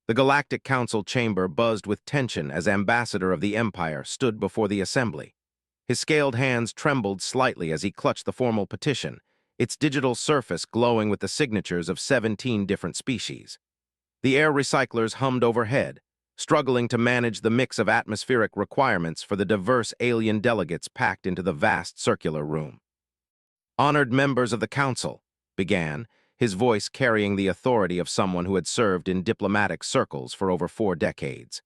The Galactic Council chamber buzzed with tension as Ambassador of the Empire stood before the assembly. His scaled hands trembled slightly as he clutched the formal petition, its digital surface glowing with the signatures of 17 different species. The air recyclers hummed overhead, struggling to manage the mix of atmospheric requirements for the diverse alien delegates packed into the vast circular room. "Honored members of the Council," began, his voice carrying the authority of someone who had served in diplomatic circles for over 4 decades.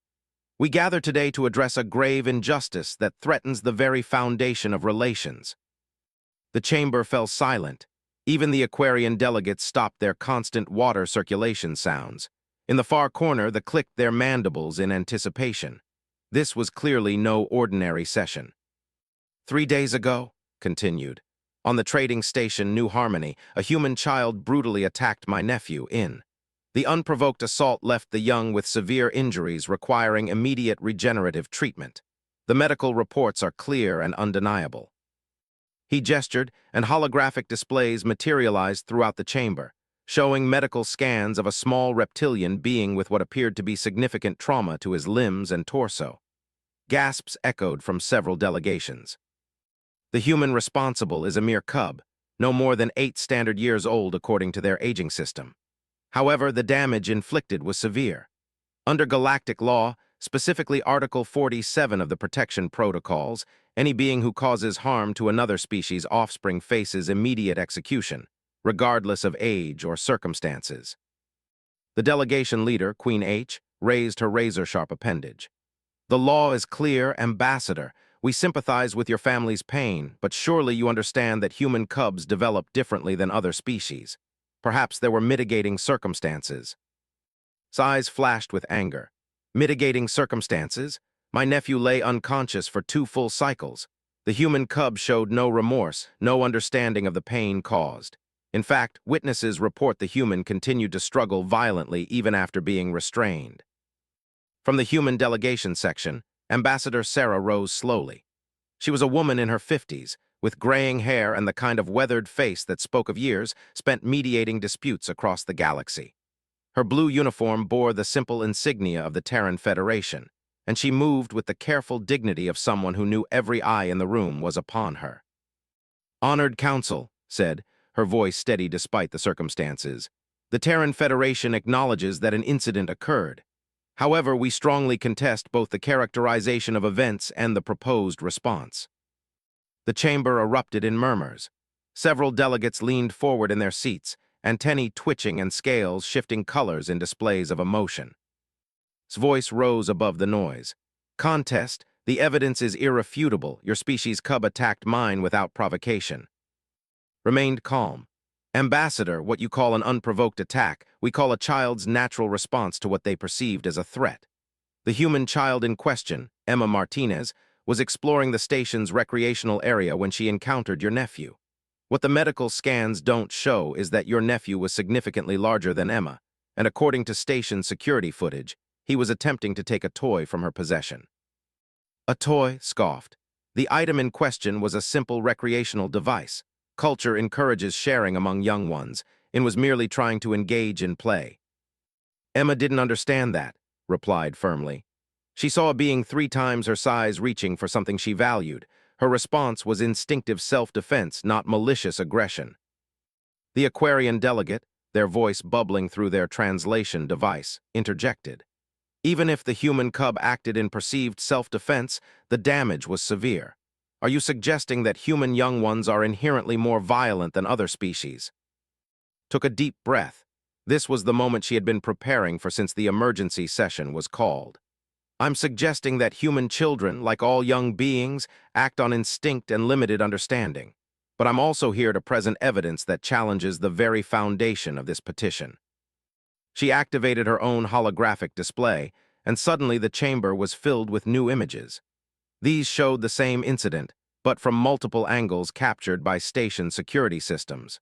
"We gather today to address a grave injustice that threatens the very foundation of relations." The chamber fell silent. Even the Aquarian delegates stopped their constant water circulation sounds. In the far corner, they clicked their mandibles in anticipation. This was clearly no ordinary session. "3 days ago," continued, "on the trading station New Harmony, a human child brutally attacked my nephew in. The unprovoked assault left the young with severe injuries requiring immediate regenerative treatment. The medical reports are clear and undeniable." He gestured, and holographic displays materialized throughout the chamber, showing medical scans of a small reptilian being with what appeared to be significant trauma to his limbs and torso. Gasps echoed from several delegations. "The human responsible is a mere cub, no more than 8 standard years old according to their aging system. However, the damage inflicted was severe. Under galactic law, specifically Article 47 of the Protection Protocols, any being who causes harm to another species' offspring faces immediate execution, regardless of age or circumstances." The delegation leader, Queen H, raised her razor-sharp appendage. "The law is clear, Ambassador. We sympathize with your family's pain, but surely you understand that human cubs develop differently than other species. Perhaps there were mitigating circumstances." Eyes flashed with anger. "Mitigating circumstances? My nephew lay unconscious for 2 full cycles. The human cub showed no remorse, no understanding of the pain caused. In fact, witnesses report the human continued to struggle violently even after being restrained." From the human delegation section, Ambassador Sarah rose slowly. She was a woman in her 50s, with graying hair and the kind of weathered face that spoke of years spent mediating disputes across the galaxy. Her blue uniform bore the simple insignia of the Terran Federation, and she moved with the careful dignity of someone who knew every eye in the room was upon her. "Honored Council," said, her voice steady despite the circumstances, "the Terran Federation acknowledges that an incident occurred. However, we strongly contest both the characterization of events and the proposed response." The chamber erupted in murmurs. Several delegates leaned forward in their seats, antennae twitching and scales shifting colors in displays of emotion. His voice rose above the noise. "Contest, the evidence is irrefutable. Your species' cub attacked mine without provocation." Remained calm. "Ambassador, what you call an unprovoked attack, we call a child's natural response to what they perceived as a threat. The human child in question, Emma Martinez, was exploring the station's recreational area when she encountered your nephew. What the medical scans don't show is that your nephew was significantly larger than Emma, and according to station security footage, he was attempting to take a toy from her possession." "A toy?" scoffed. "The item in question was a simple recreational device. Culture encourages sharing among young ones, and was merely trying to engage in play." "Emma didn't understand that," replied firmly. "She saw a being 3 times her size reaching for something she valued. Her response was instinctive self-defense, not malicious aggression." The Aquarian delegate, their voice bubbling through their translation device, interjected. "Even if the human cub acted in perceived self-defense, the damage was severe. Are you suggesting that human young ones are inherently more violent than other species?" Took a deep breath. This was the moment she had been preparing for since the emergency session was called. "I'm suggesting that human children, like all young beings, act on instinct and limited understanding. But I'm also here to present evidence that challenges the very foundation of this petition." She activated her own holographic display, and suddenly the chamber was filled with new images. These showed the same incident, but from multiple angles captured by station security systems.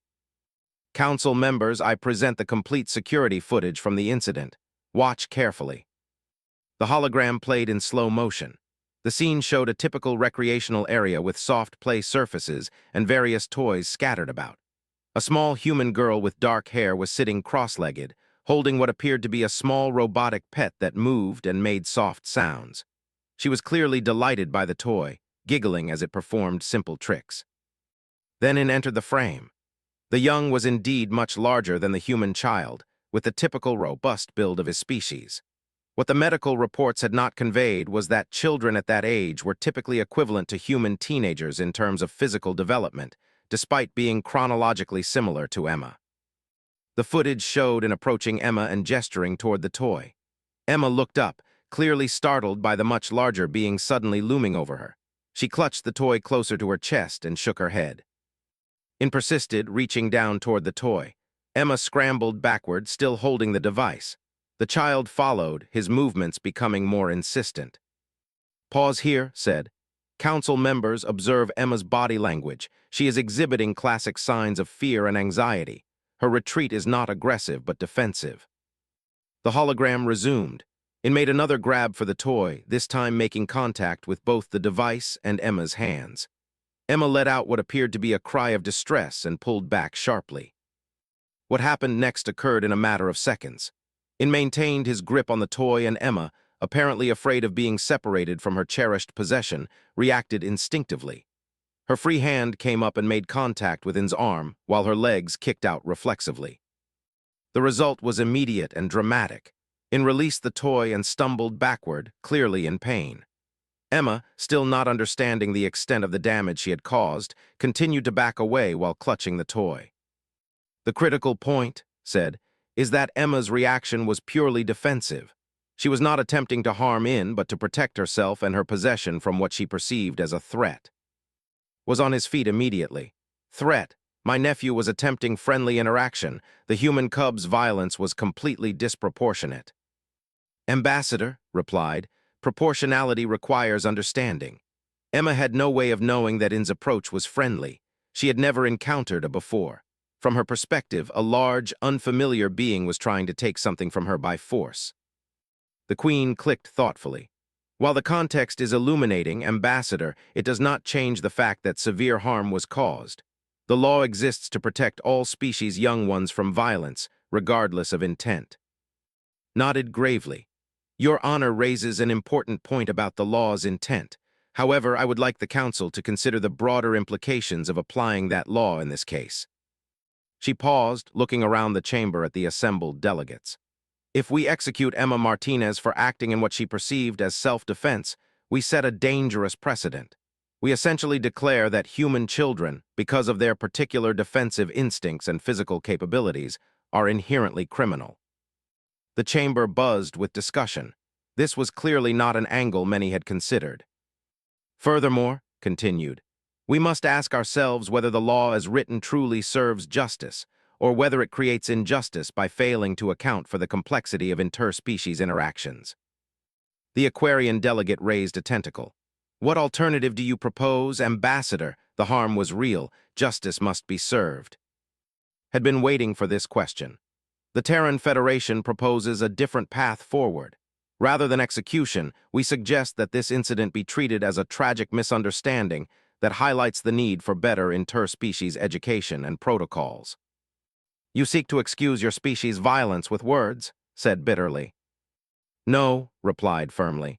"Council members, I present the complete security footage from the incident. Watch carefully." The hologram played in slow motion. The scene showed a typical recreational area with soft play surfaces and various toys scattered about. A small human girl with dark hair was sitting cross-legged, holding what appeared to be a small robotic pet that moved and made soft sounds. She was clearly delighted by the toy, giggling as it performed simple tricks. Then in entered the frame. The young was indeed much larger than the human child, with the typical robust build of his species. What the medical reports had not conveyed was that children at that age were typically equivalent to human teenagers in terms of physical development, despite being chronologically similar to Emma. The footage showed an approaching Emma and gesturing toward the toy. Emma looked up, clearly startled by the much larger being suddenly looming over her. She clutched the toy closer to her chest and shook her head. In persisted, reaching down toward the toy. Emma scrambled backward, still holding the device. The child followed, his movements becoming more insistent. "Pause here," said. "Council members observe Emma's body language. She is exhibiting classic signs of fear and anxiety. Her retreat is not aggressive but defensive." The hologram resumed. It made another grab for the toy, this time making contact with both the device and Emma's hands. Emma let out what appeared to be a cry of distress and pulled back sharply. What happened next occurred in a matter of seconds. It maintained his grip on the toy, and Emma, apparently afraid of being separated from her cherished possession, reacted instinctively. Her free hand came up and made contact with In's arm, while her legs kicked out reflexively. The result was immediate and dramatic. In released the toy and stumbled backward, clearly in pain. Emma, still not understanding the extent of the damage she had caused, continued to back away while clutching the toy. "The critical point," said, "is that Emma's reaction was purely defensive. She was not attempting to harm In, but to protect herself and her possession from what she perceived as a threat." Was on his feet immediately. "Threat. My nephew was attempting friendly interaction. The human cub's violence was completely disproportionate." "Ambassador," replied, "proportionality requires understanding." Emma had no way of knowing that In's approach was friendly. She had never encountered a before. From her perspective, a large, unfamiliar being was trying to take something from her by force. The Queen clicked thoughtfully. "While the context is illuminating, Ambassador, it does not change the fact that severe harm was caused. The law exists to protect all species' young ones from violence, regardless of intent." Nodded gravely. "Your Honor raises an important point about the law's intent. However, I would like the Council to consider the broader implications of applying that law in this case." She paused, looking around the chamber at the assembled delegates. "If we execute Emma Martinez for acting in what she perceived as self-defense, we set a dangerous precedent. We essentially declare that human children, because of their particular defensive instincts and physical capabilities, are inherently criminal." The chamber buzzed with discussion. This was clearly not an angle many had considered. "Furthermore," continued, "we must ask ourselves whether the law as written truly serves justice, or whether it creates injustice by failing to account for the complexity of interspecies interactions." The Aquarian delegate raised a tentacle. "What alternative do you propose, Ambassador? The harm was real. Justice must be served." Had been waiting for this question. The Terran Federation proposes a different path forward. Rather than execution, we suggest that this incident be treated as a tragic misunderstanding that highlights the need for better interspecies education and protocols. "You seek to excuse your species' violence with words," said bitterly. "No," replied firmly.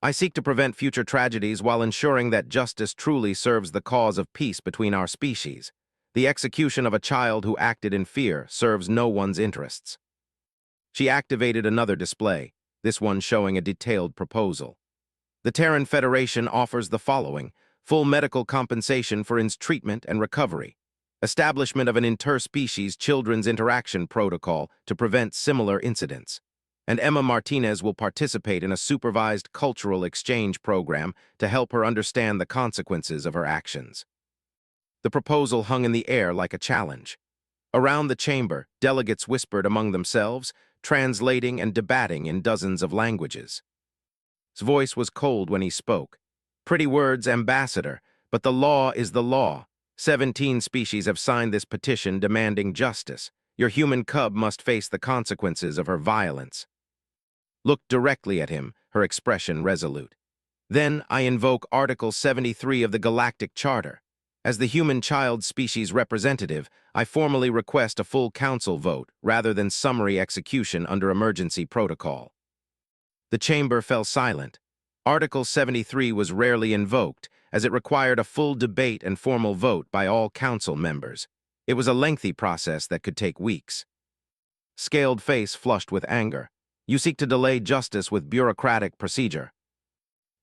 "I seek to prevent future tragedies while ensuring that justice truly serves the cause of peace between our species. The execution of a child who acted in fear serves no one's interests." She activated another display, this one showing a detailed proposal. "The Terran Federation offers the following: full medical compensation for In's treatment and recovery, establishment of an interspecies children's interaction protocol to prevent similar incidents, and Emma Martinez will participate in a supervised cultural exchange program to help her understand the consequences of her actions." The proposal hung in the air like a challenge. Around the chamber, delegates whispered among themselves, translating and debating in dozens of languages. His voice was cold when he spoke. "Pretty words, Ambassador, but the law is the law. 17 species have signed this petition demanding justice. Your human cub must face the consequences of her violence." Looked directly at him, her expression resolute. "Then I invoke Article 73 of the Galactic Charter. As the human child species representative, I formally request a full council vote rather than summary execution under emergency protocol. The chamber fell silent. Article 73 was rarely invoked, as it required a full debate and formal vote by all council members. It was a lengthy process that could take weeks. Scaled face flushed with anger. You seek to delay justice with bureaucratic procedure.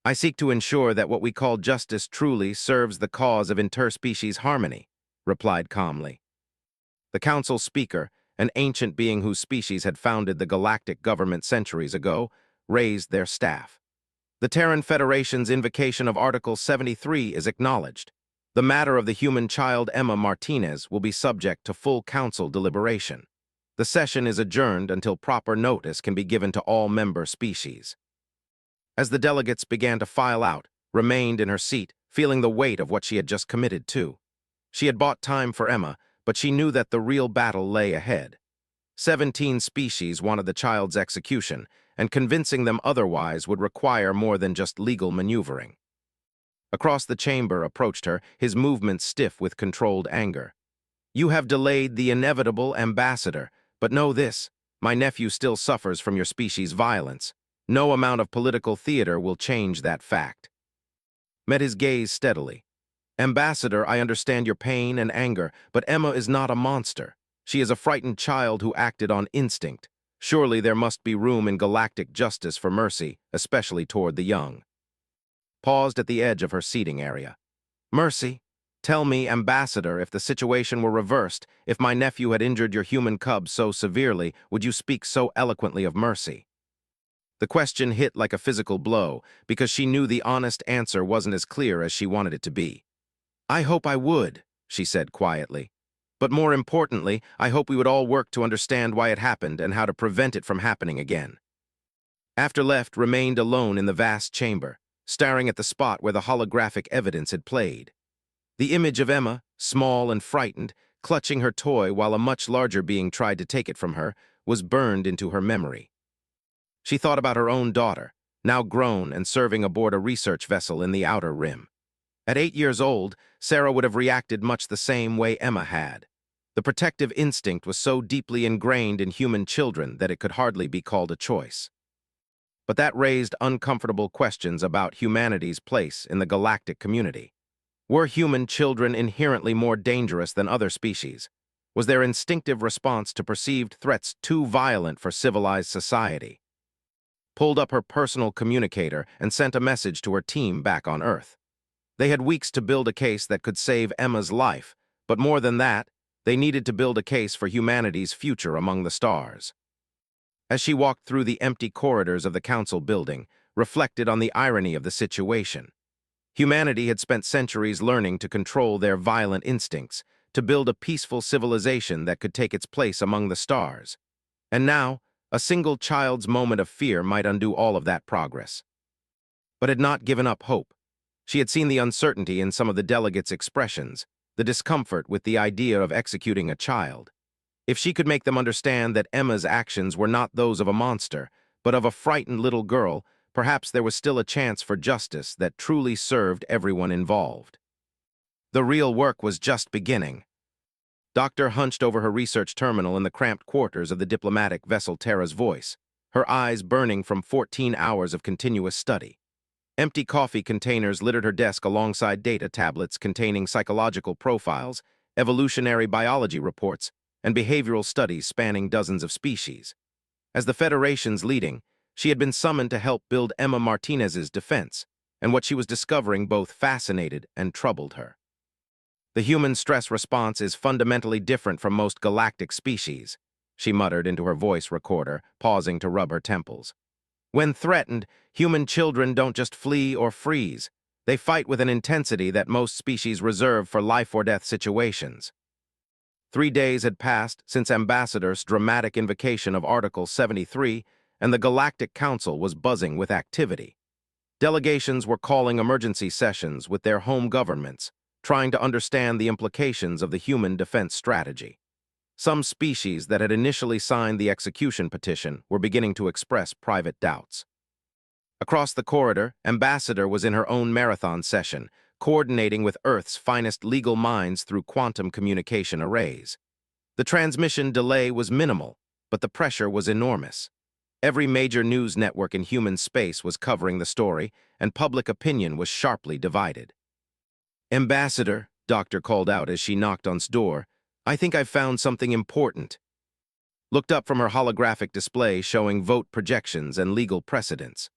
I seek to ensure that what we call justice truly serves the cause of interspecies harmony, replied calmly. The council speaker, an ancient being whose species had founded the galactic government centuries ago, raised their staff. The Terran Federation's invocation of Article 73 is acknowledged. The matter of the human child Emma Martinez will be subject to full council deliberation. The session is adjourned until proper notice can be given to all member species. As the delegates began to file out, remained in her seat, feeling the weight of what she had just committed to. She had bought time for Emma, but she knew that the real battle lay ahead. 17 species wanted the child's execution, and convincing them otherwise would require more than just legal maneuvering. Across the chamber approached her, his movements stiff with controlled anger. You have delayed the inevitable, Ambassador, but know this, my nephew still suffers from your species' violence. No amount of political theater will change that fact. Met his gaze steadily. Ambassador, I understand your pain and anger, but Emma is not a monster. She is a frightened child who acted on instinct. Surely there must be room in galactic justice for mercy, especially toward the young. Paused at the edge of her seating area. Mercy? Tell me, Ambassador, if the situation were reversed, if my nephew had injured your human cub so severely, would you speak so eloquently of mercy? The question hit like a physical blow, because she knew the honest answer wasn't as clear as she wanted it to be. I hope I would, she said quietly. But more importantly, I hope we would all work to understand why it happened and how to prevent it from happening again. After left remained alone in the vast chamber, staring at the spot where the holographic evidence had played. The image of Emma, small and frightened, clutching her toy while a much larger being tried to take it from her, was burned into her memory. She thought about her own daughter, now grown and serving aboard a research vessel in the Outer Rim. At 8 years old, Sarah would have reacted much the same way Emma had. The protective instinct was so deeply ingrained in human children that it could hardly be called a choice. But that raised uncomfortable questions about humanity's place in the galactic community. Were human children inherently more dangerous than other species? Was their instinctive response to perceived threats too violent for civilized society? Pulled up her personal communicator and sent a message to her team back on Earth. They had weeks to build a case that could save Emma's life, but more than that, they needed to build a case for humanity's future among the stars. As she walked through the empty corridors of the council building, reflected on the irony of the situation. Humanity had spent centuries learning to control their violent instincts, to build a peaceful civilization that could take its place among the stars. And now, a single child's moment of fear might undo all of that progress. But had not given up hope. She had seen the uncertainty in some of the delegates' expressions, the discomfort with the idea of executing a child. If she could make them understand that Emma's actions were not those of a monster, but of a frightened little girl, perhaps there was still a chance for justice that truly served everyone involved. The real work was just beginning. Doctor hunched over her research terminal in the cramped quarters of the diplomatic vessel Terra's voice, her eyes burning from 14 hours of continuous study. Empty coffee containers littered her desk alongside data tablets containing psychological profiles, evolutionary biology reports, and behavioral studies spanning dozens of species. As the Federation's leading, she had been summoned to help build Emma Martinez's defense, and what she was discovering both fascinated and troubled her. The human stress response is fundamentally different from most galactic species, she muttered into her voice recorder, pausing to rub her temples. When threatened, human children don't just flee or freeze. They fight with an intensity that most species reserve for life-or-death situations. 3 days had passed since Ambassador's dramatic invocation of Article 73, and the Galactic Council was buzzing with activity. Delegations were calling emergency sessions with their home governments, trying to understand the implications of the human defense strategy. Some species that had initially signed the execution petition were beginning to express private doubts. Across the corridor, Ambassador was in her own marathon session, coordinating with Earth's finest legal minds through quantum communication arrays. The transmission delay was minimal, but the pressure was enormous. Every major news network in human space was covering the story, and public opinion was sharply divided. "Ambassador," Doctor called out as she knocked on's door, "I think I've found something important." Looked up from her holographic display showing vote projections and legal precedents.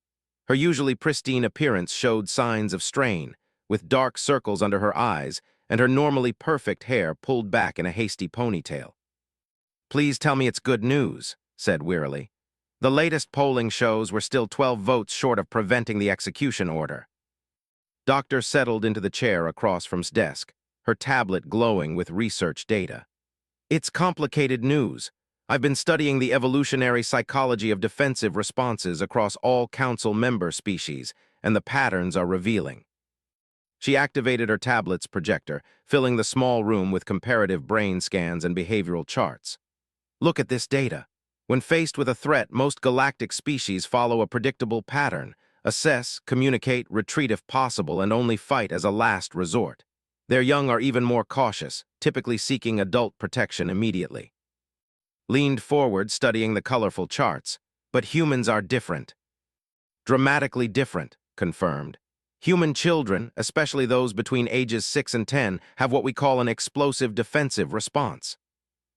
Her usually pristine appearance showed signs of strain, with dark circles under her eyes and her normally perfect hair pulled back in a hasty ponytail. "Please tell me it's good news," said wearily. "The latest polling shows we're still 12 votes short of preventing the execution order." Doctor settled into the chair across from's desk, her tablet glowing with research data. "It's complicated news. I've been studying the evolutionary psychology of defensive responses across all council member species, and the patterns are revealing." She activated her tablet's projector, filling the small room with comparative brain scans and behavioral charts. "Look at this data. When faced with a threat, most galactic species follow a predictable pattern: assess, communicate, retreat if possible, and only fight as a last resort. Their young are even more cautious, typically seeking adult protection immediately." Leaned forward, studying the colorful charts. "But humans are different." "Dramatically different," confirmed. "Human children, especially those between ages 6 and 10, have what we call an explosive defensive response.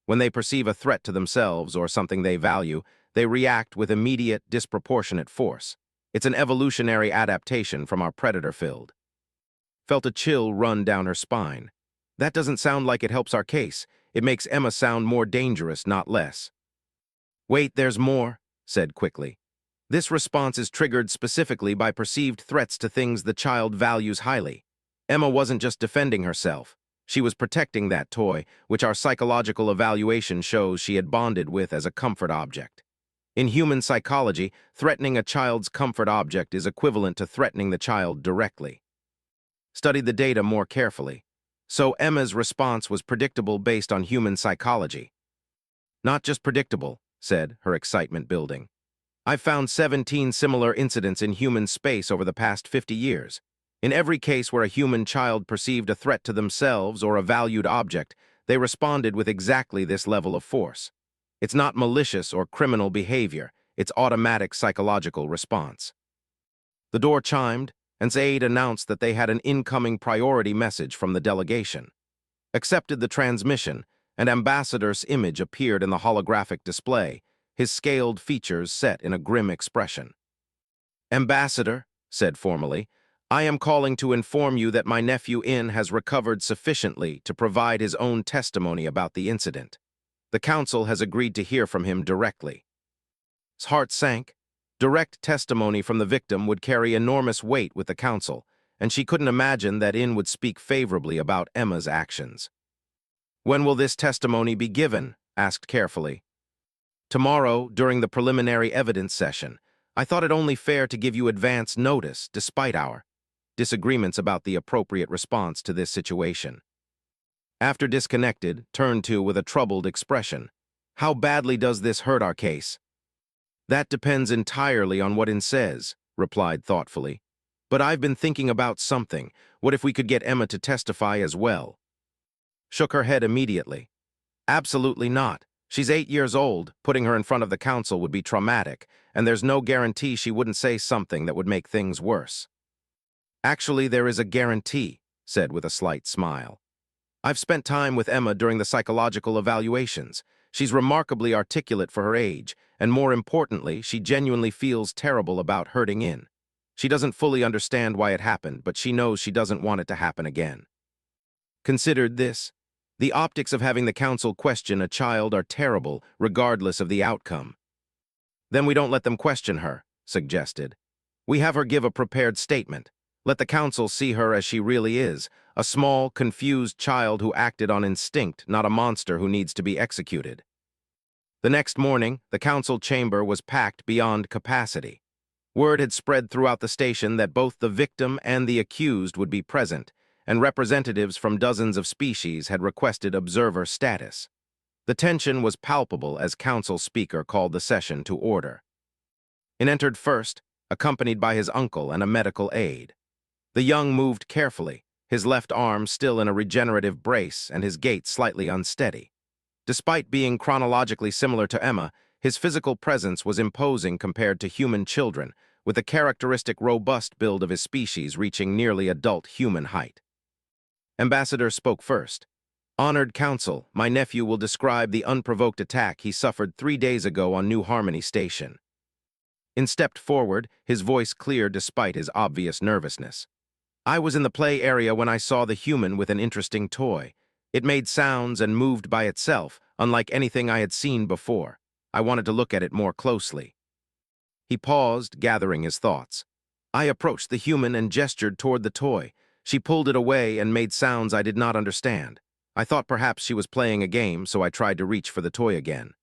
When they perceive a threat to themselves or something they value, they react with immediate, disproportionate force. It's an evolutionary adaptation from our predator-filled." Felt a chill run down her spine. That doesn't sound like it helps our case. It makes Emma sound more dangerous, not less. "Wait, there's more," said quickly. "This response is triggered specifically by perceived threats to things the child values highly." Emma wasn't just defending herself. She was protecting that toy, which our psychological evaluation shows she had bonded with as a comfort object. In human psychology, threatening a child's comfort object is equivalent to threatening the child directly. Studied the data more carefully. So Emma's response was predictable based on human psychology. "Not just predictable," said, her excitement building. "I've found 17 similar incidents in human space over the past 50 years. In every case where a human child perceived a threat to themselves or a valued object, they responded with exactly this level of force. It's not malicious or criminal behavior, it's automatic psychological response." The door chimed, and Zaid announced that they had an incoming priority message from the delegation. Accepted the transmission, and Ambassador's image appeared in the holographic display, his scaled features set in a grim expression. "Ambassador," said formally, "I am calling to inform you that my nephew In has recovered sufficiently to provide his own testimony about the incident. The council has agreed to hear from him directly." His heart sank. Direct testimony from the victim would carry enormous weight with the council, and she couldn't imagine that In would speak favorably about Emma's actions. "When will this testimony be given?" asked carefully. "Tomorrow, during the preliminary evidence session. I thought it only fair to give you advance notice, despite our disagreements about the appropriate response to this situation." After disconnected, turned to with a troubled expression. "How badly does this hurt our case?" "That depends entirely on what In says," replied thoughtfully. "But I've been thinking about something. What if we could get Emma to testify as well?" Shook her head immediately. "Absolutely not. She's 8 years old. Putting her in front of the council would be traumatic, and there's no guarantee she wouldn't say something that would make things worse." "Actually, there is a guarantee," said with a slight smile. "I've spent time with Emma during the psychological evaluations. She's remarkably articulate for her age, and more importantly, she genuinely feels terrible about hurting In. She doesn't fully understand why it happened, but she knows she doesn't want it to happen again." Considered this. The optics of having the council question a child are terrible, regardless of the outcome. "Then we don't let them question her," suggested. "We have her give a prepared statement. Let the council see her as she really is, a small, confused child who acted on instinct, not a monster who needs to be executed." The next morning, the council chamber was packed beyond capacity. Word had spread throughout the station that both the victim and the accused would be present, and representatives from dozens of species had requested observer status. The tension was palpable as council speaker called the session to order. In entered first, accompanied by his uncle and a medical aide. The young moved carefully, his left arm still in a regenerative brace and his gait slightly unsteady. Despite being chronologically similar to Emma, his physical presence was imposing compared to human children, with the characteristic robust build of his species reaching nearly adult human height. Ambassador spoke first. "Honored Council, my nephew will describe the unprovoked attack he suffered 3 days ago on New Harmony Station." In stepped forward, his voice clear despite his obvious nervousness. "I was in the play area when I saw the human with an interesting toy. It made sounds and moved by itself, unlike anything I had seen before. I wanted to look at it more closely." He paused, gathering his thoughts. "I approached the human and gestured toward the toy. She pulled it away and made sounds I did not understand. I thought perhaps she was playing a game, so I tried to reach for the toy again."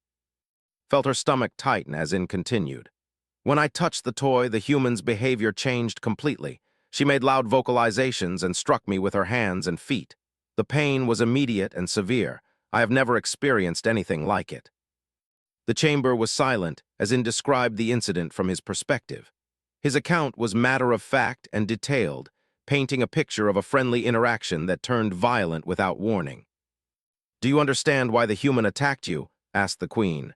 Felt her stomach tighten as in continued. "When I touched the toy, the human's behavior changed completely. She made loud vocalizations and struck me with her hands and feet. The pain was immediate and severe. I have never experienced anything like it." The chamber was silent, as in described the incident from his perspective. His account was matter-of-fact and detailed, painting a picture of a friendly interaction that turned violent without warning. "Do you understand why the human attacked you?" asked the Queen.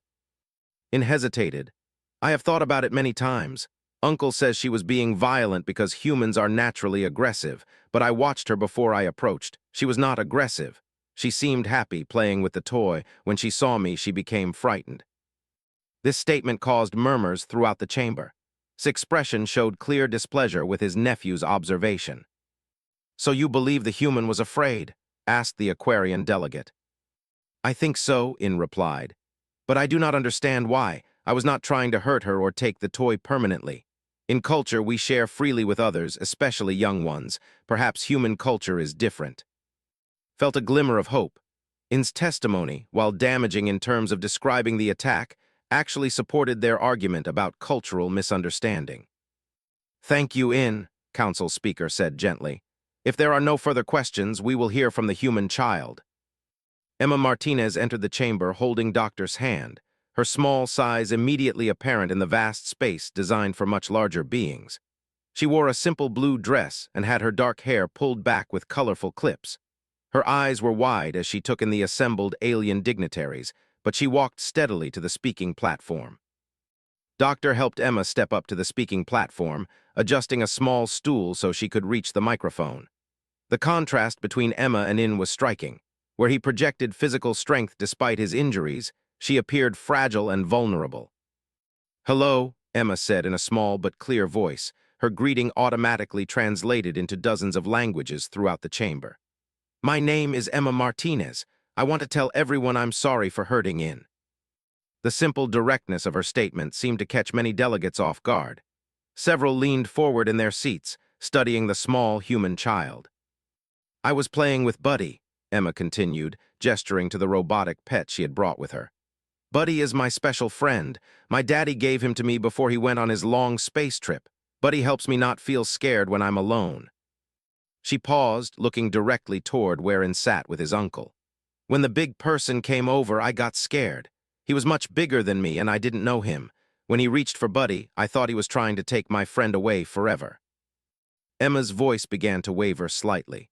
In hesitated. "I have thought about it many times. Uncle says she was being violent because humans are naturally aggressive, but I watched her before I approached. She was not aggressive. She seemed happy playing with the toy. When she saw me, she became frightened." This statement caused murmurs throughout the chamber. His expression showed clear displeasure with his nephew's observation. "So you believe the human was afraid?" asked the Aquarian delegate. "I think so," In replied. "But I do not understand why. I was not trying to hurt her or take the toy permanently. In culture, we share freely with others, especially young ones. Perhaps human culture is different." Felt a glimmer of hope. In's testimony, while damaging in terms of describing the attack, actually supported their argument about cultural misunderstanding. "Thank you, In," Council Speaker said gently. "If there are no further questions, we will hear from the human child." Emma Martinez entered the chamber holding Doctor's hand, her small size immediately apparent in the vast space designed for much larger beings. She wore a simple blue dress and had her dark hair pulled back with colorful clips. Her eyes were wide as she took in the assembled alien dignitaries, but she walked steadily to the speaking platform. Doctor helped Emma step up to the speaking platform, adjusting a small stool so she could reach the microphone. The contrast between Emma and In was striking. Where he projected physical strength despite his injuries, she appeared fragile and vulnerable. "Hello," Emma said in a small but clear voice, her greeting automatically translated into dozens of languages throughout the chamber. "My name is Emma Martinez. I want to tell everyone I'm sorry for hurting In." The simple directness of her statement seemed to catch many delegates off guard. Several leaned forward in their seats, studying the small human child. "I was playing with Buddy," Emma continued, gesturing to the robotic pet she had brought with her. "Buddy is my special friend. My daddy gave him to me before he went on his long space trip. Buddy helps me not feel scared when I'm alone." She paused, looking directly toward wherein sat with his uncle. "When the big person came over, I got scared. He was much bigger than me, and I didn't know him. When he reached for Buddy, I thought he was trying to take my friend away forever." Emma's voice began to waver slightly.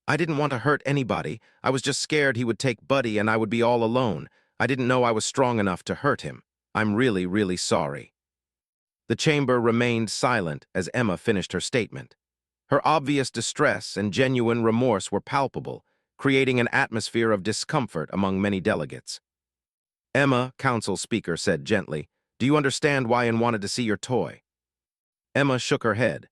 "I didn't want to hurt anybody. I was just scared he would take Buddy and I would be all alone. I didn't know I was strong enough to hurt him. I'm really, really sorry." The chamber remained silent as Emma finished her statement. Her obvious distress and genuine remorse were palpable, creating an atmosphere of discomfort among many delegates. "Emma," Council Speaker said gently, "do you understand why In wanted to see your toy?" Emma shook her head.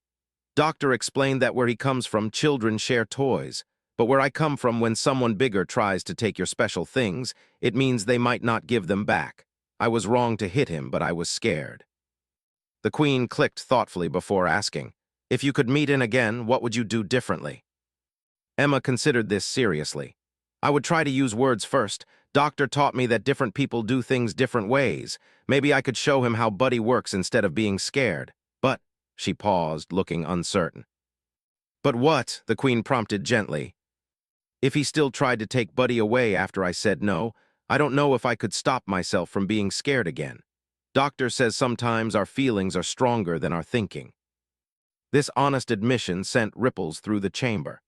"Doctor explained that where he comes from, children share toys. But where I come from, when someone bigger tries to take your special things, it means they might not give them back. I was wrong to hit him, but I was scared." The Queen clicked thoughtfully before asking, "If you could meet In again, what would you do differently?" Emma considered this seriously. "I would try to use words first. Doctor taught me that different people do things different ways. Maybe I could show him how Buddy works instead of being scared. But," she paused, looking uncertain. "But what?" the Queen prompted gently. "If he still tried to take Buddy away after I said no, I don't know if I could stop myself from being scared again. Doctor says sometimes our feelings are stronger than our thinking." This honest admission sent ripples through the chamber.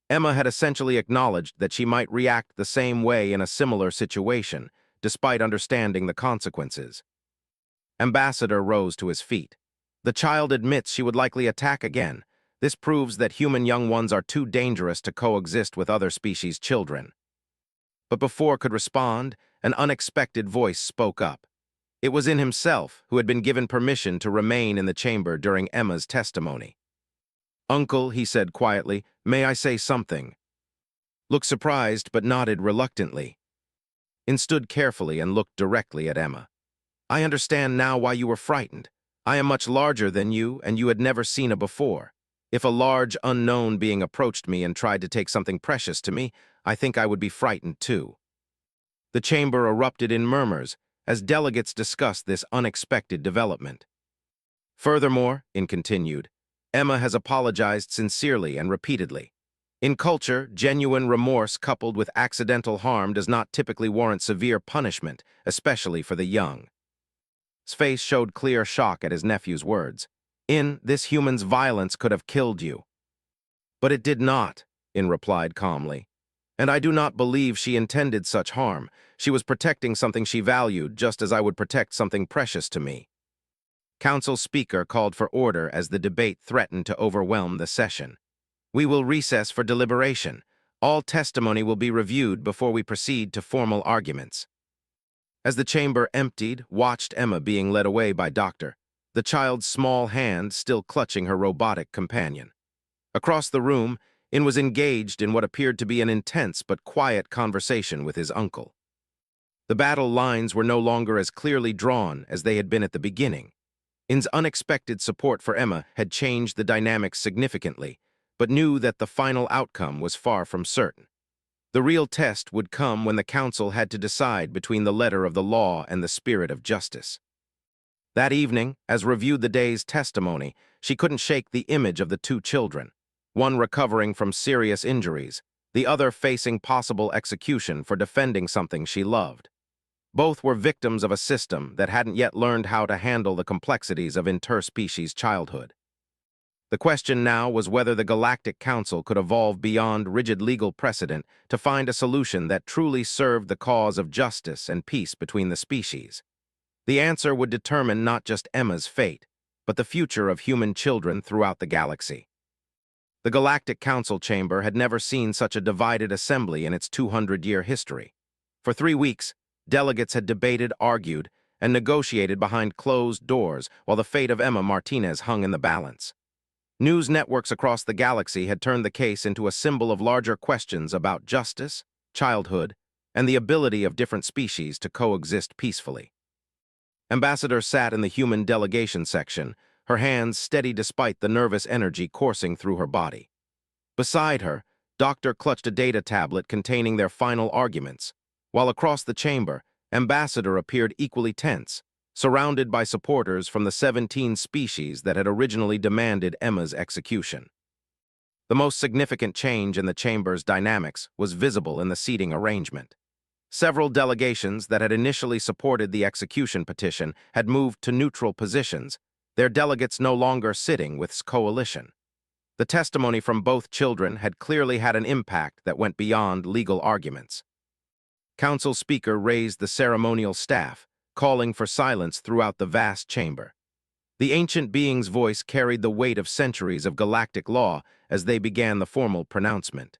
Emma had essentially acknowledged that she might react the same way in a similar situation, despite understanding the consequences. Ambassador rose to his feet. The child admits she would likely attack again. This proves that human young ones are too dangerous to coexist with other species' children. But before could respond, an unexpected voice spoke up. It was in himself, who had been given permission to remain in the chamber during Emma's testimony. "Uncle," he said quietly, "may I say something?" Looked surprised but nodded reluctantly. In stood carefully and looked directly at Emma. "I understand now why you were frightened. I am much larger than you, and you had never seen a before. If a large, unknown being approached me and tried to take something precious to me, I think I would be frightened too." The chamber erupted in murmurs as delegates discussed this unexpected development. "Furthermore," it continued, "Emma has apologized sincerely and repeatedly. In culture, genuine remorse coupled with accidental harm does not typically warrant severe punishment, especially for the young." His face showed clear shock at his nephew's words. This human's violence could have killed you." "But it did not," In replied calmly. "And I do not believe she intended such harm. She was protecting something she valued, just as I would protect something precious to me." Council Speaker called for order as the debate threatened to overwhelm the session. "We will recess for deliberation. All testimony will be reviewed before we proceed to formal arguments." As the chamber emptied, watched Emma being led away by Doctor, the child's small hand still clutching her robotic companion. Across the room, In was engaged in what appeared to be an intense but quiet conversation with his uncle. The battle lines were no longer as clearly drawn as they had been at the beginning. In's unexpected support for Emma had changed the dynamics significantly, but knew that the final outcome was far from certain. The real test would come when the council had to decide between the letter of the law and the spirit of justice. That evening, as reviewed the day's testimony, she couldn't shake the image of the two children, one recovering from serious injuries, the other facing possible execution for defending something she loved. Both were victims of a system that hadn't yet learned how to handle the complexities of interspecies childhood. The question now was whether the Galactic Council could evolve beyond rigid legal precedent to find a solution that truly served the cause of justice and peace between the species. The answer would determine not just Emma's fate, but the future of human children throughout the galaxy. The Galactic Council chamber had never seen such a divided assembly in its 200-year history. For 3 weeks, delegates had debated, argued, and negotiated behind closed doors while the fate of Emma Martinez hung in the balance. News networks across the galaxy had turned the case into a symbol of larger questions about justice, childhood, and the ability of different species to coexist peacefully. Ambassador sat in the human delegation section, her hands steady despite the nervous energy coursing through her body. Beside her, Doctor clutched a data tablet containing their final arguments, while across the chamber, Ambassador appeared equally tense, surrounded by supporters from the 17 species that had originally demanded Emma's execution. The most significant change in the chamber's dynamics was visible in the seating arrangement. Several delegations that had initially supported the execution petition had moved to neutral positions, their delegates no longer sitting with coalition. The testimony from both children had clearly had an impact that went beyond legal arguments. Council Speaker raised the ceremonial staff, calling for silence throughout the vast chamber. The ancient being's voice carried the weight of centuries of galactic law as they began the formal pronouncement.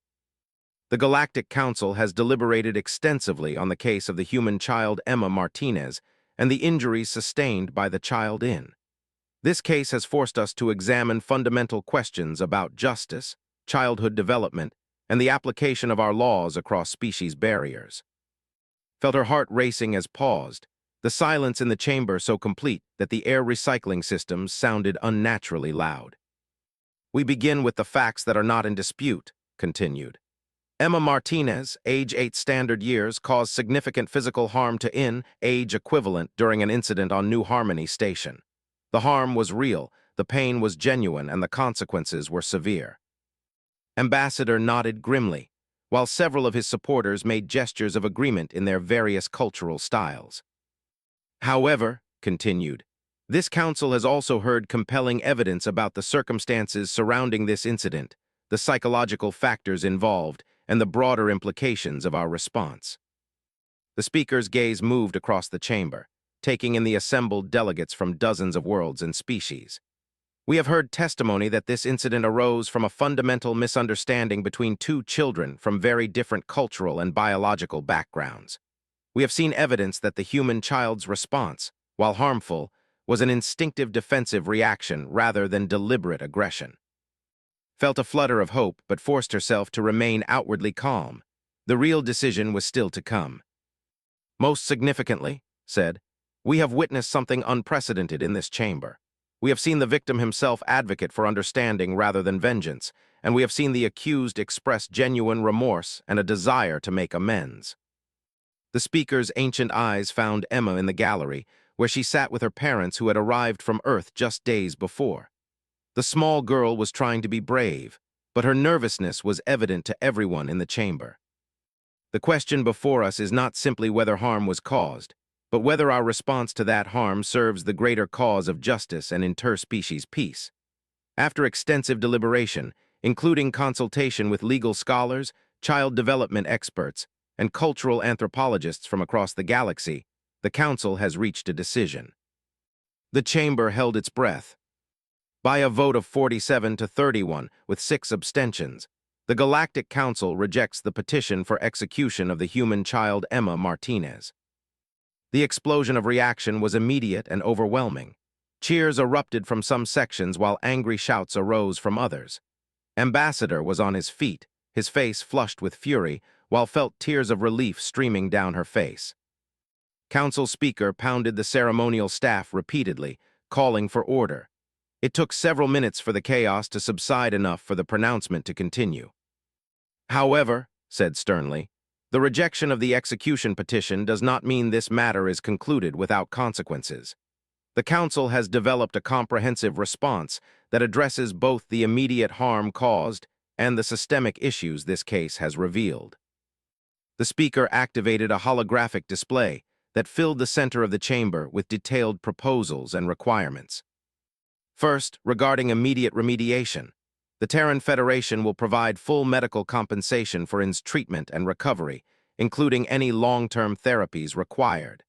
The Galactic Council has deliberated extensively on the case of the human child Emma Martinez and the injuries sustained by the child In. This case has forced us to examine fundamental questions about justice, childhood development, and the application of our laws across species barriers. Felt her heart racing as paused, the silence in the chamber so complete that the air recycling systems sounded unnaturally loud. "We begin with the facts that are not in dispute," continued. "Emma Martinez, age 8 standard years, caused significant physical harm to In, age equivalent, during an incident on New Harmony Station. The harm was real, the pain was genuine, and the consequences were severe." Ambassador nodded grimly, while several of his supporters made gestures of agreement in their various cultural styles. "However," continued, "this council has also heard compelling evidence about the circumstances surrounding this incident, the psychological factors involved, and the broader implications of our response. The speaker's gaze moved across the chamber, taking in the assembled delegates from dozens of worlds and species. We have heard testimony that this incident arose from a fundamental misunderstanding between two children from very different cultural and biological backgrounds. We have seen evidence that the human child's response, while harmful, was an instinctive defensive reaction rather than deliberate aggression. Felt a flutter of hope, but forced herself to remain outwardly calm. The real decision was still to come. Most significantly, said, we have witnessed something unprecedented in this chamber. We have seen the victim himself advocate for understanding rather than vengeance, and we have seen the accused express genuine remorse and a desire to make amends. The speaker's ancient eyes found Emma in the gallery, where she sat with her parents who had arrived from Earth just days before. The small girl was trying to be brave, but her nervousness was evident to everyone in the chamber. The question before us is not simply whether harm was caused, but whether our response to that harm serves the greater cause of justice and interspecies peace. After extensive deliberation, including consultation with legal scholars, child development experts, and cultural anthropologists from across the galaxy, the Council has reached a decision. The chamber held its breath. By a vote of 47 to 31, with 6 abstentions, the Galactic Council rejects the petition for execution of the human child Emma Martinez. The explosion of reaction was immediate and overwhelming. Cheers erupted from some sections while angry shouts arose from others. Ambassador was on his feet, his face flushed with fury, while felt tears of relief streaming down her face. Council Speaker pounded the ceremonial staff repeatedly, calling for order. It took several minutes for the chaos to subside enough for the pronouncement to continue. However, said sternly, the rejection of the execution petition does not mean this matter is concluded without consequences. The Council has developed a comprehensive response that addresses both the immediate harm caused and the systemic issues this case has revealed. The Speaker activated a holographic display that filled the center of the chamber with detailed proposals and requirements. First, regarding immediate remediation, the Terran Federation will provide full medical compensation for IN's treatment and recovery, including any long-term therapies required.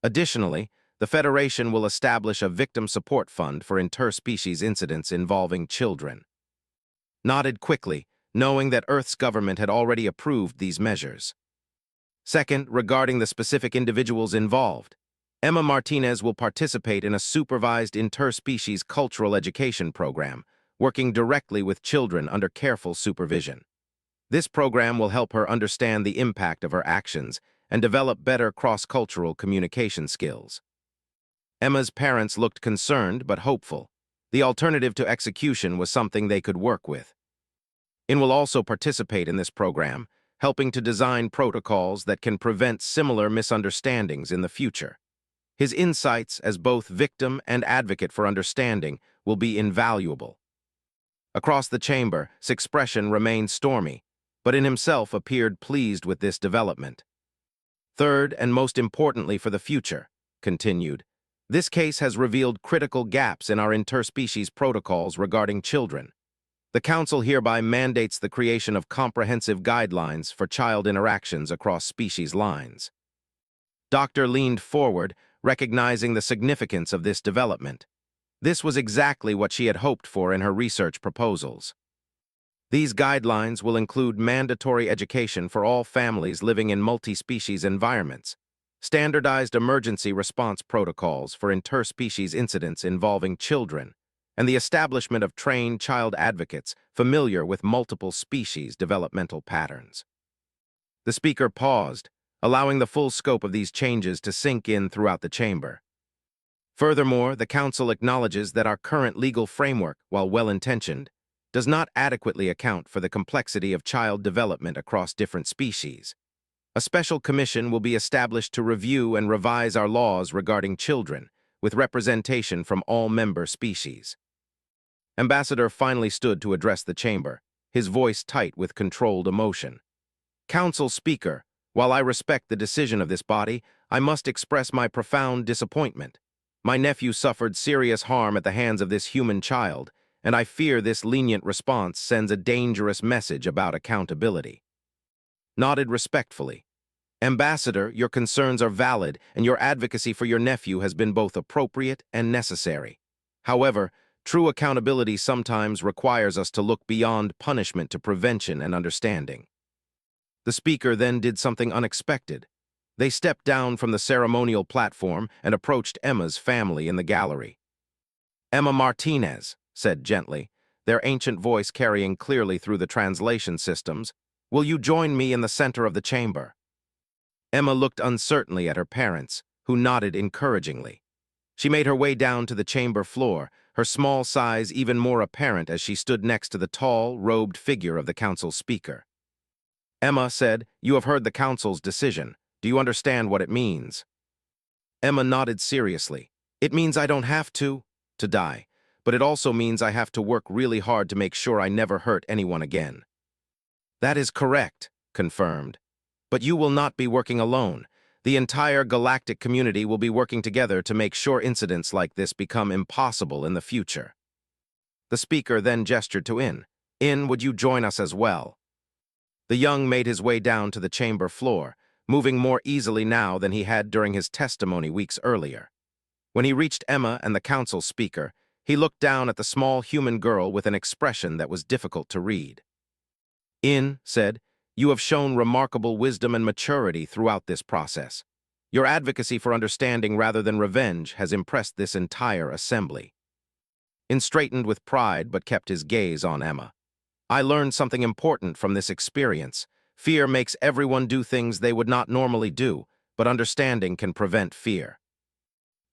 Additionally, the Federation will establish a victim support fund for interspecies incidents involving children. Nodded quickly, knowing that Earth's government had already approved these measures. Second, regarding the specific individuals involved, Emma Martinez will participate in a supervised interspecies cultural education program, working directly with children under careful supervision. This program will help her understand the impact of her actions and develop better cross-cultural communication skills. Emma's parents looked concerned but hopeful. The alternative to execution was something they could work with. IN will also participate in this program, helping to design protocols that can prevent similar misunderstandings in the future. His insights as both victim and advocate for understanding will be invaluable. Across the chamber, his expression remained stormy, but in himself appeared pleased with this development. Third, and most importantly for the future, continued, this case has revealed critical gaps in our interspecies protocols regarding children. The Council hereby mandates the creation of comprehensive guidelines for child interactions across species lines. Doctor leaned forward, recognizing the significance of this development. This was exactly what she had hoped for in her research proposals. These guidelines will include mandatory education for all families living in multi-species environments, standardized emergency response protocols for interspecies incidents involving children, and the establishment of trained child advocates familiar with multiple species developmental patterns. The speaker paused, allowing the full scope of these changes to sink in throughout the chamber. Furthermore, the Council acknowledges that our current legal framework, while well-intentioned, does not adequately account for the complexity of child development across different species. A special commission will be established to review and revise our laws regarding children, with representation from all member species. Ambassador finally stood to address the chamber, his voice tight with controlled emotion. Council Speaker, while I respect the decision of this body, I must express my profound disappointment. My nephew suffered serious harm at the hands of this human child, and I fear this lenient response sends a dangerous message about accountability. Nodded respectfully. Ambassador, your concerns are valid, and your advocacy for your nephew has been both appropriate and necessary. However, true accountability sometimes requires us to look beyond punishment to prevention and understanding. The speaker then did something unexpected. They stepped down from the ceremonial platform and approached Emma's family in the gallery. "Emma Martinez," said gently, their ancient voice carrying clearly through the translation systems, "will you join me in the center of the chamber?" Emma looked uncertainly at her parents, who nodded encouragingly. She made her way down to the chamber floor, her small size even more apparent as she stood next to the tall, robed figure of the council speaker. Emma said, "You have heard the council's decision. Do you understand what it means?" Emma nodded seriously. "It means I don't have to die, but it also means I have to work really hard to make sure I never hurt anyone again." "That is correct," confirmed. "But you will not be working alone. The entire galactic community will be working together to make sure incidents like this become impossible in the future." The speaker then gestured to In. "In, would you join us as well?" The young made his way down to the chamber floor, moving more easily now than he had during his testimony weeks earlier. When he reached Emma and the council speaker, he looked down at the small human girl with an expression that was difficult to read. In said, "You have shown remarkable wisdom and maturity throughout this process. Your advocacy for understanding rather than revenge has impressed this entire assembly." In straightened with pride but kept his gaze on Emma. "I learned something important from this experience. Fear makes everyone do things they would not normally do, but understanding can prevent fear."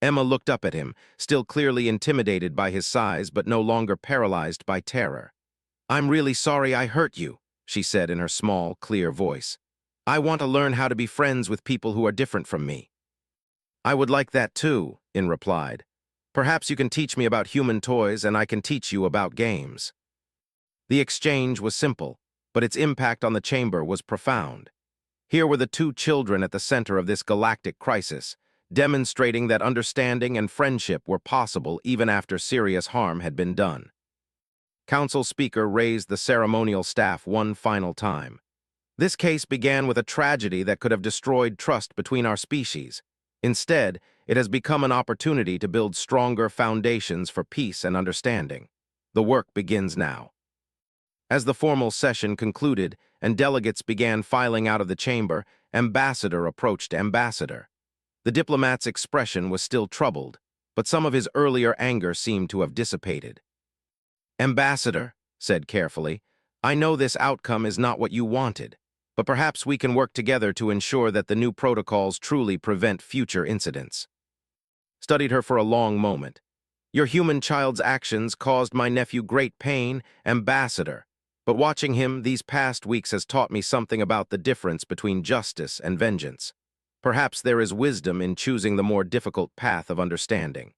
Emma looked up at him, still clearly intimidated by his size but no longer paralyzed by terror. "I'm really sorry I hurt you," she said in her small, clear voice. "I want to learn how to be friends with people who are different from me." "I would like that too," In replied. "Perhaps you can teach me about human toys and I can teach you about games." The exchange was simple, but its impact on the chamber was profound. Here were the two children at the center of this galactic crisis, demonstrating that understanding and friendship were possible even after serious harm had been done. Council speaker raised the ceremonial staff one final time. "This case began with a tragedy that could have destroyed trust between our species. Instead, it has become an opportunity to build stronger foundations for peace and understanding. The work begins now." As the formal session concluded and delegates began filing out of the chamber, Ambassador approached Ambassador. The diplomat's expression was still troubled, but some of his earlier anger seemed to have dissipated. "Ambassador," said carefully, "I know this outcome is not what you wanted, but perhaps we can work together to ensure that the new protocols truly prevent future incidents." Studied her for a long moment. "Your human child's actions caused my nephew great pain, Ambassador, but watching him these past weeks has taught me something about the difference between justice and vengeance. Perhaps there is wisdom in choosing the more difficult path of understanding."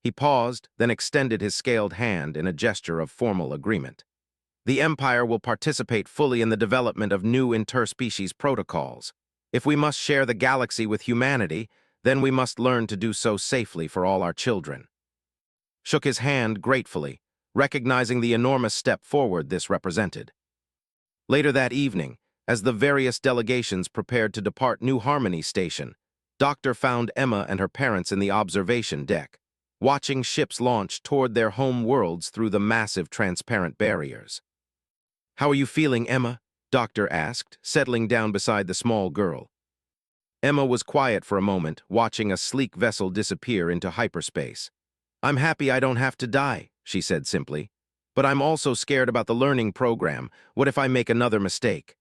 He paused, then extended his scaled hand in a gesture of formal agreement. "The Empire will participate fully in the development of new interspecies protocols. If we must share the galaxy with humanity, then we must learn to do so safely for all our children." Shook his hand gratefully, recognizing the enormous step forward this represented. Later that evening, as the various delegations prepared to depart New Harmony Station, Doctor found Emma and her parents in the observation deck, watching ships launch toward their home worlds through the massive transparent barriers. "How are you feeling, Emma?" Doctor asked, settling down beside the small girl. Emma was quiet for a moment, watching a sleek vessel disappear into hyperspace. "I'm happy I don't have to die," she said simply. "But I'm also scared about the learning program. What if I make another mistake?"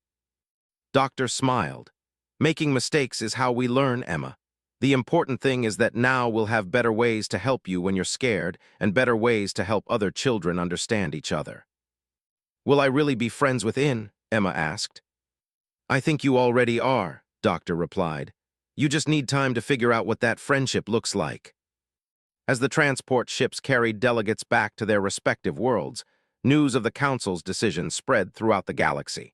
Doctor smiled. "Making mistakes is how we learn, Emma. The important thing is that now we'll have better ways to help you when you're scared and better ways to help other children understand each other." "Will I really be friends with In?" Emma asked. "I think you already are," Doctor replied. "You just need time to figure out what that friendship looks like." As the transport ships carried delegates back to their respective worlds, news of the Council's decision spread throughout the galaxy.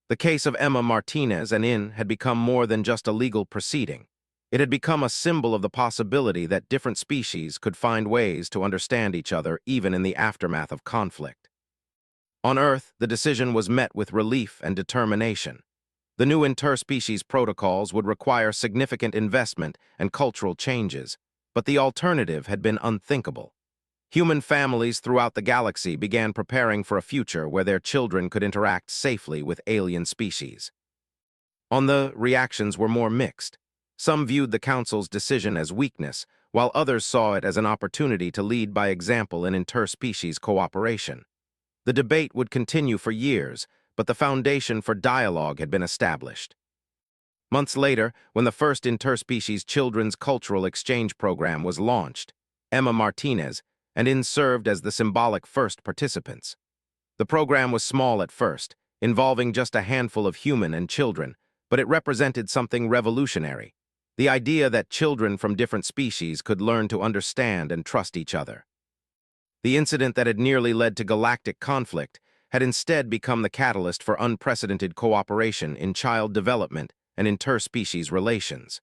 The case of Emma Martinez and In had become more than just a legal proceeding. It had become a symbol of the possibility that different species could find ways to understand each other even in the aftermath of conflict. On Earth, the decision was met with relief and determination. The new interspecies protocols would require significant investment and cultural changes, but the alternative had been unthinkable. Human families throughout the galaxy began preparing for a future where their children could interact safely with alien species. Reactions were more mixed. Some viewed the Council's decision as weakness, while others saw it as an opportunity to lead by example in interspecies cooperation. The debate would continue for years, but the foundation for dialogue had been established. Months later, when the first interspecies children's cultural exchange program was launched, Emma Martinez and In served as the symbolic first participants. The program was small at first, involving just a handful of human and children, but it represented something revolutionary: the idea that children from different species could learn to understand and trust each other. The incident that had nearly led to galactic conflict had instead become the catalyst for unprecedented cooperation in child development and interspecies relations.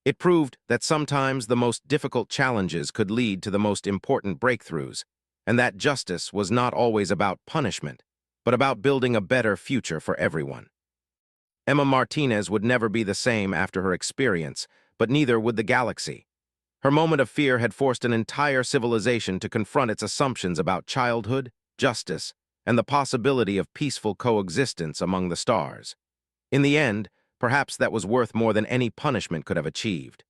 It proved that sometimes the most difficult challenges could lead to the most important breakthroughs, and that justice was not always about punishment, but about building a better future for everyone. Emma Martinez would never be the same after her experience, but neither would the galaxy. Her moment of fear had forced an entire civilization to confront its assumptions about childhood, justice, and the possibility of peaceful coexistence among the stars. In the end, perhaps that was worth more than any punishment could have achieved.